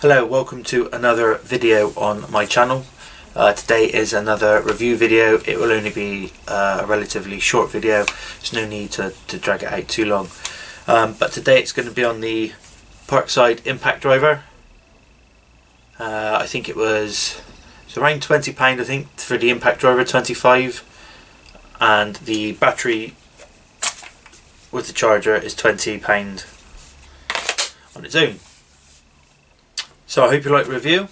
Hello, welcome to another video on my channel. Today is another review video. It will only be a relatively short video. There's no need to drag it out too long. But today it's going to be on the Parkside impact driver. I think it's around £20 I think for the impact driver, 25, and the battery with the charger is £20 on its own. So I hope you like the review, and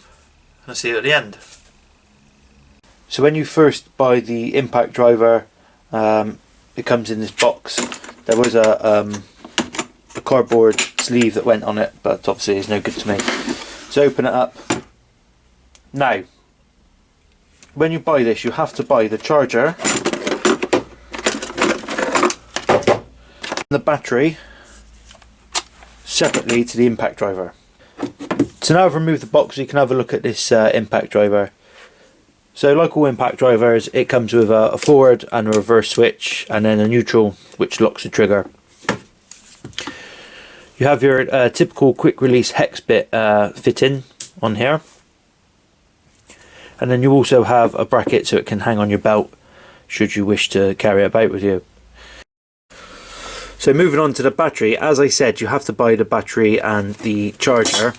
I'll see you at the end. So when you first buy the impact driver, it comes in this box. There was a cardboard sleeve that went on it, but obviously it's no good to me. So open it up. Now, when you buy this, you have to buy the charger and the battery separately to the impact driver. So now I've removed the box, you can have a look at this impact driver. So like all impact drivers, it comes with a forward and a reverse switch, and then a neutral which locks the trigger. You have your typical quick release hex bit fitting on here, and then you also have a bracket so it can hang on your belt should you wish to carry it about with you. So moving on to the battery, as I said, you have to buy the battery and the charger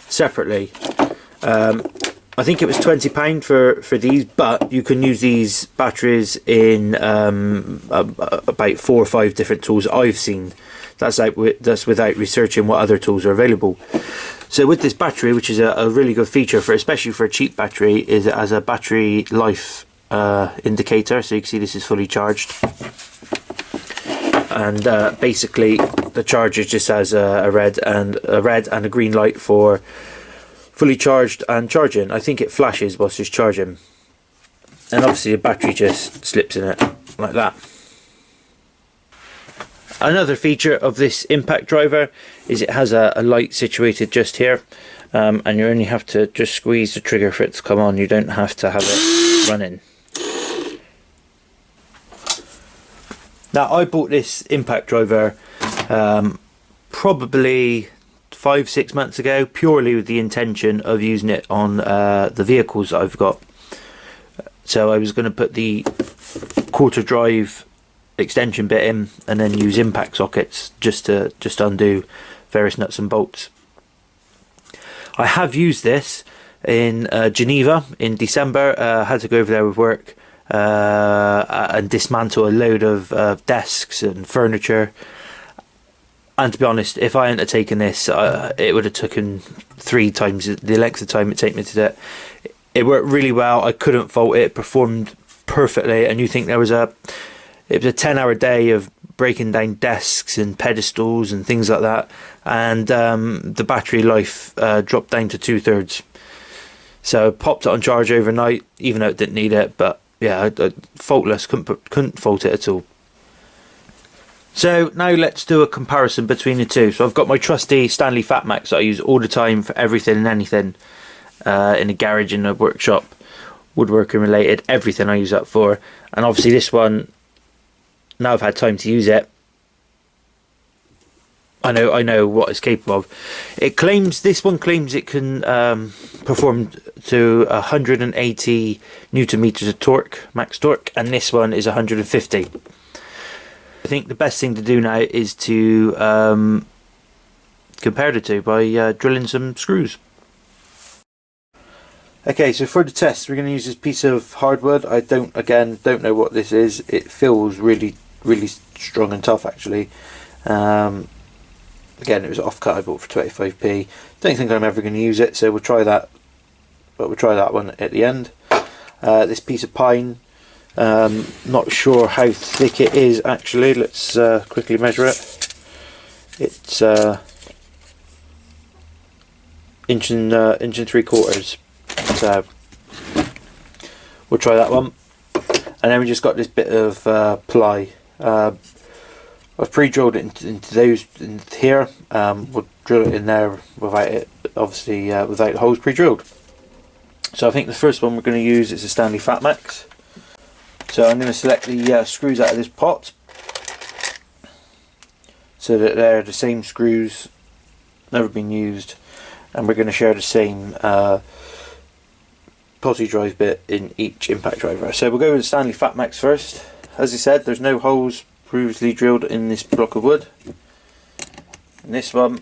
separately. I think it was £20 for these, but you can use these batteries in about 4 or 5 different tools I've seen. That's without researching what other tools are available. So with this battery, which is a really good feature especially for a cheap battery, is it has a battery life indicator, so you can see this is fully charged. And basically the charger just has a red and a green light for fully charged and charging. I think it flashes whilst it's charging, and obviously the battery just slips in it like that. Another feature of this impact driver is it has a light situated just here, and you only have to just squeeze the trigger for it to come on. You don't have to have it running. Now, I bought this impact driver probably 5-6 months ago, purely with the intention of using it on the vehicles that I've got. So I was going to put the quarter drive extension bit in, and then use impact sockets just to undo various nuts and bolts. I have used this in Geneva in December. Had to go over there with work and dismantle a load of desks and furniture. And to be honest, if I hadn't taken this, it would have taken 3 times the length of time it took me to do it. It worked really well. I couldn't fault it. It performed perfectly. And you think it was a 10-hour day of breaking down desks and pedestals and things like that. And the battery life dropped down to 2/3. So I popped it on charge overnight, even though it didn't need it. But yeah, faultless. Couldn't fault it at all. So now let's do a comparison between the two. So I've got my trusty Stanley Fatmax that I use all the time for everything and anything, in a garage, in a workshop, woodworking related, everything I use that for. And obviously this one, now I've had time to use it, I know what it's capable of. This one claims it can perform to 180 newton meters of torque, max torque, and this one is 150. I think the best thing to do now is to compare the two by drilling some screws. Okay, so for the test, we're going to use this piece of hardwood. I don't know what this is. It feels really strong and tough, actually. Again, it was off-cut I bought for 25p. Don't think I'm ever going to use it, so we'll try that. But we'll try that one at the end. This piece of pine. Not sure how thick it is actually. Let's quickly measure it. It's inch and 3/4. So we'll try that one, and then we just got this bit of ply. I've pre-drilled it into those in here. We'll drill it in there without it, obviously, without the holes pre-drilled. So I think the first one we're going to use is a Stanley Fatmax. So I'm going to select the screws out of this pot, so that they're the same screws, never been used, and we're going to share the same posi drive bit in each impact driver. So we'll go with the Stanley FatMax first. As I said, there's no holes previously drilled in this block of wood. And this one,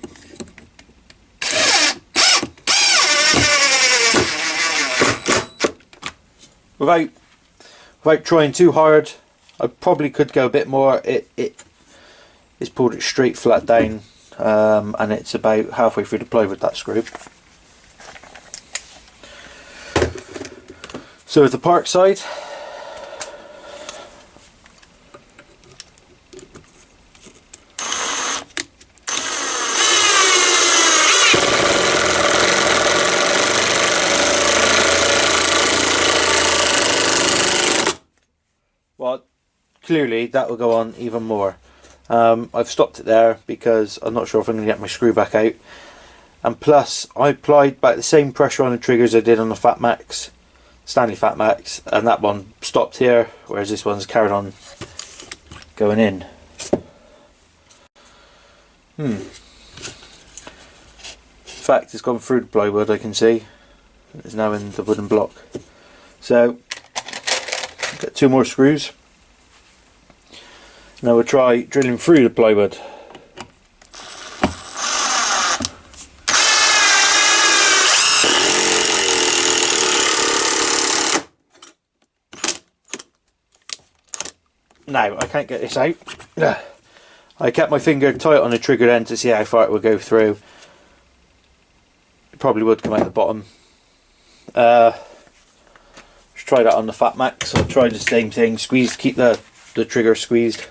without trying too hard, I probably could go a bit more. It's pulled it straight flat down, and it's about halfway through the plywood, that screw. So with the Parkside, well, clearly that will go on even more. I've stopped it there because I'm not sure if I'm going to get my screw back out, and plus I applied about the same pressure on the triggers I did on the FatMax, Stanley FatMax, and that one stopped here, whereas this one's carried on going in. In fact, it's gone through the plywood, I can see. It's now in the wooden block. So, got 2 more screws. Now we'll try drilling through the plywood. Now, I can't get this out. I kept my finger tight on the trigger end to see how far it would go through. It probably would come out the bottom. Let's try that on the FatMax. I'll try the same thing, squeeze, keep the trigger squeezed.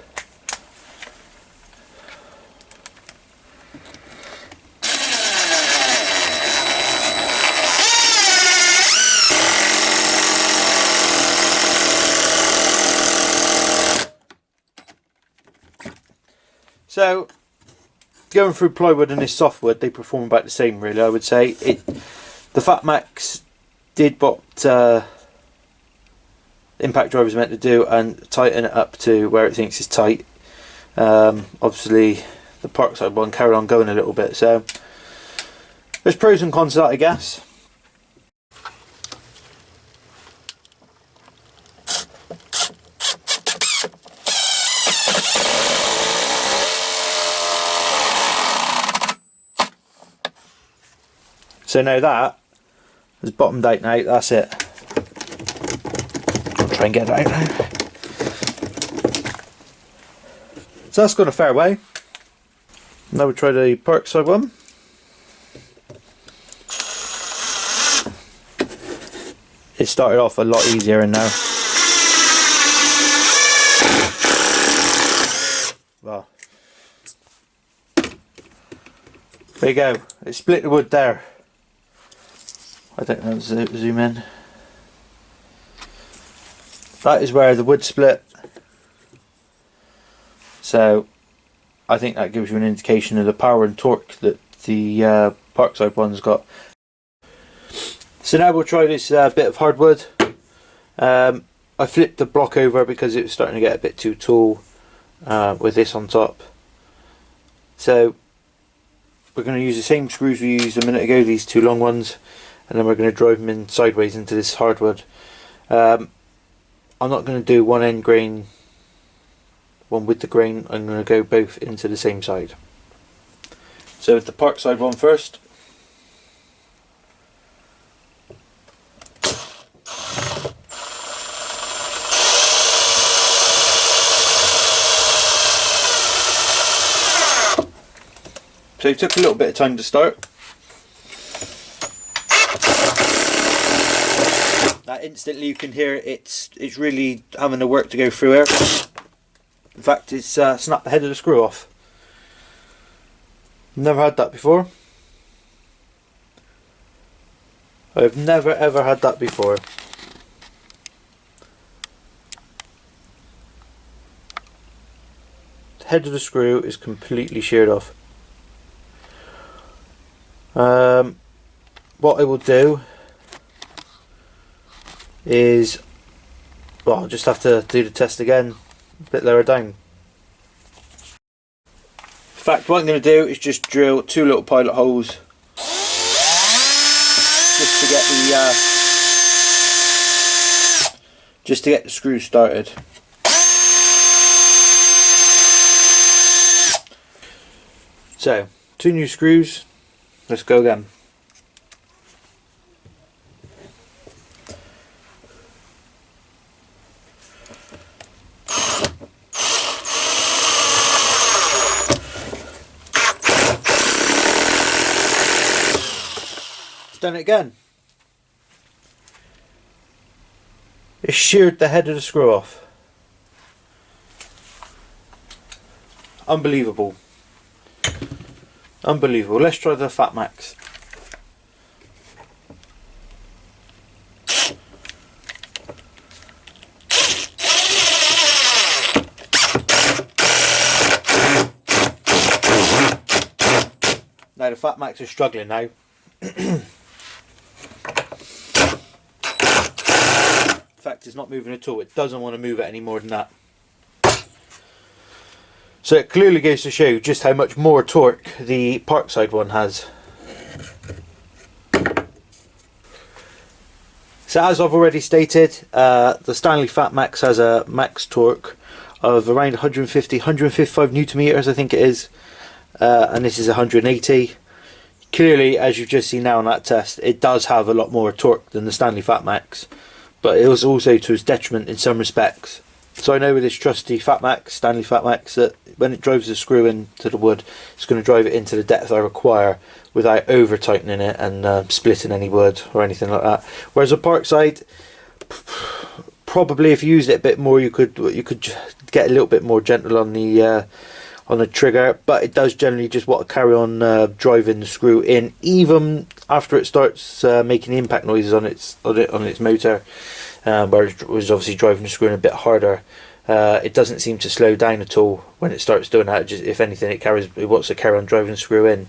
So, going through plywood and this softwood, they perform about the same, really, I would say. The FatMax did what impact driver is meant to do and tighten it up to where it thinks is tight. Obviously, the Parkside one carried on going a little bit, so there's pros and cons to that, I guess. So now that has bottomed out now, that's it. I'll try and get it out now. So that's gone a fair way. Now we'll try the Parkside one. It started off a lot easier in now. Well, there you go. It split the wood there. I don't know, zoom in. That is where the wood split. So I think that gives you an indication of the power and torque that the Parkside one's got. So now we'll try this bit of hardwood. I flipped the block over because it was starting to get a bit too tall with this on top. So we're going to use the same screws we used a minute ago, these 2 long ones. And then we're going to drive them in sideways into this hardwood. I'm not going to do one end grain, one with the grain. I'm going to go both into the same side. So with the Parkside one first. So it took a little bit of time to start. Instantly you can hear it's really having the work to go through here. In fact, it's snapped the head of the screw off. Never had that before. I've never ever had that before. The head of the screw is completely sheared off. What I will do is, well, I'll just have to do the test again a bit lower down. In fact, what I'm going to do is just drill 2 little pilot holes just to get the screws started. So 2 new screws. Let's go again. Done it again. It sheared the head of the screw off. Unbelievable. Unbelievable. Let's try the Fat Max. Now the Fat Max is struggling now. In fact, it's not moving at all. It doesn't want to move it any more than that. So it clearly goes to show just how much more torque the Parkside one has. So as I've already stated, the Stanley Fat Max has a max torque of around 155 Newton meters, I think it is, and this is 180. Clearly, as you've just seen now on that test, it does have a lot more torque than the Stanley Fat Max, but it was also to its detriment in some respects. So I know with this trusty Fat Max, Stanley Fat Max, that when it drives the screw into the wood, it's going to drive it into the depth I require without over tightening it and splitting any wood or anything like that. Whereas a Parkside, probably if you used it a bit more, you could get a little bit more gentle on the trigger, but it does generally just want to carry on driving the screw in, even after it starts making impact noises on its motor, where it was obviously driving the screw in a bit harder. It doesn't seem to slow down at all when it starts doing that. Just, if anything, it wants to carry on driving the screw in.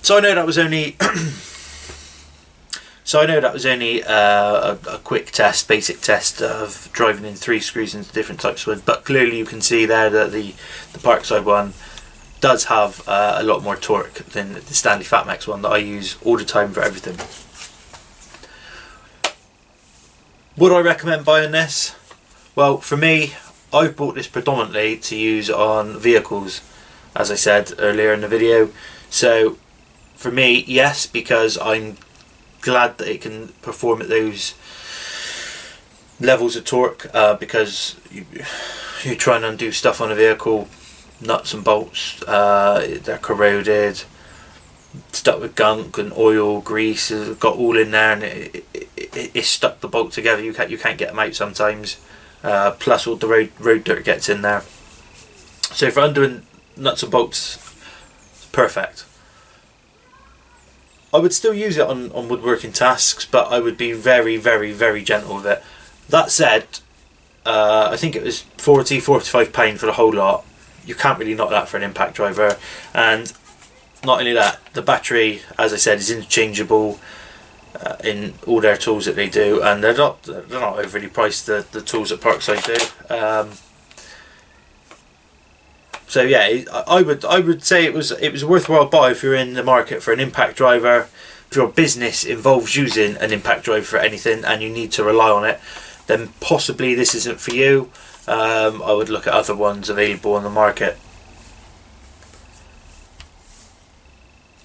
So I know that was only a quick test, basic test of driving in 3 screws into different types of wood, but clearly you can see there that the Parkside one does have a lot more torque than the Stanley Fat Max one that I use all the time for everything. Would I recommend buying this? Well, for me, I've bought this predominantly to use on vehicles, as I said earlier in the video. So for me, yes, because I'm glad that it can perform at those levels of torque, because you try and undo stuff on a vehicle, nuts and bolts, they're corroded, stuck with gunk and oil, grease, got all in there, and it's stuck the bolt together. You can't get them out sometimes, plus all the road dirt gets in there. So for undoing nuts and bolts, it's perfect. I would still use it on woodworking tasks, but I would be very, very, very gentle with it. That said, I think it was £45 for the whole lot. You can't really knock that for an impact driver. And not only that, the battery, as I said, is interchangeable in all their tools that they do, and they're not overly priced, the tools that Parkside do. So yeah, I would say it was a worthwhile buy if you're in the market for an impact driver. If your business involves using an impact driver for anything and you need to rely on it, then possibly this isn't for you. I would look at other ones available on the market.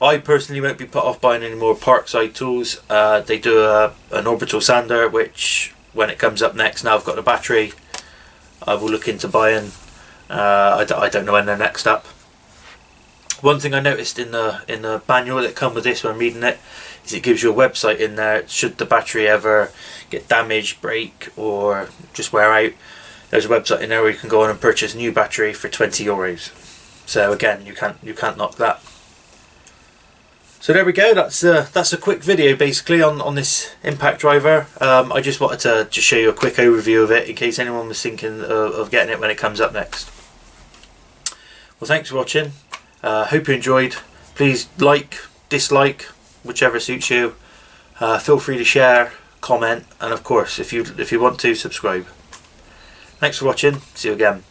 I personally won't be put off buying any more Parkside tools. They do an orbital sander, which when it comes up next, now I've got the battery, I will look into buying. I don't know when they're next up. One thing I noticed in the manual that come with this when reading it is it gives you a website in there. Should the battery ever get damaged, break, or just wear out, there's a website in there where you can go on and purchase a new battery for €20. So again, you can't knock that. So there we go. That's a quick video basically on this impact driver. I just wanted to just show you a quick overview of it in case anyone was thinking of getting it when it comes up next. Well, thanks for watching. Hope you enjoyed. Please like, dislike, whichever suits you. Feel free to share, comment, and of course, if you want to, subscribe. Thanks for watching. See you again.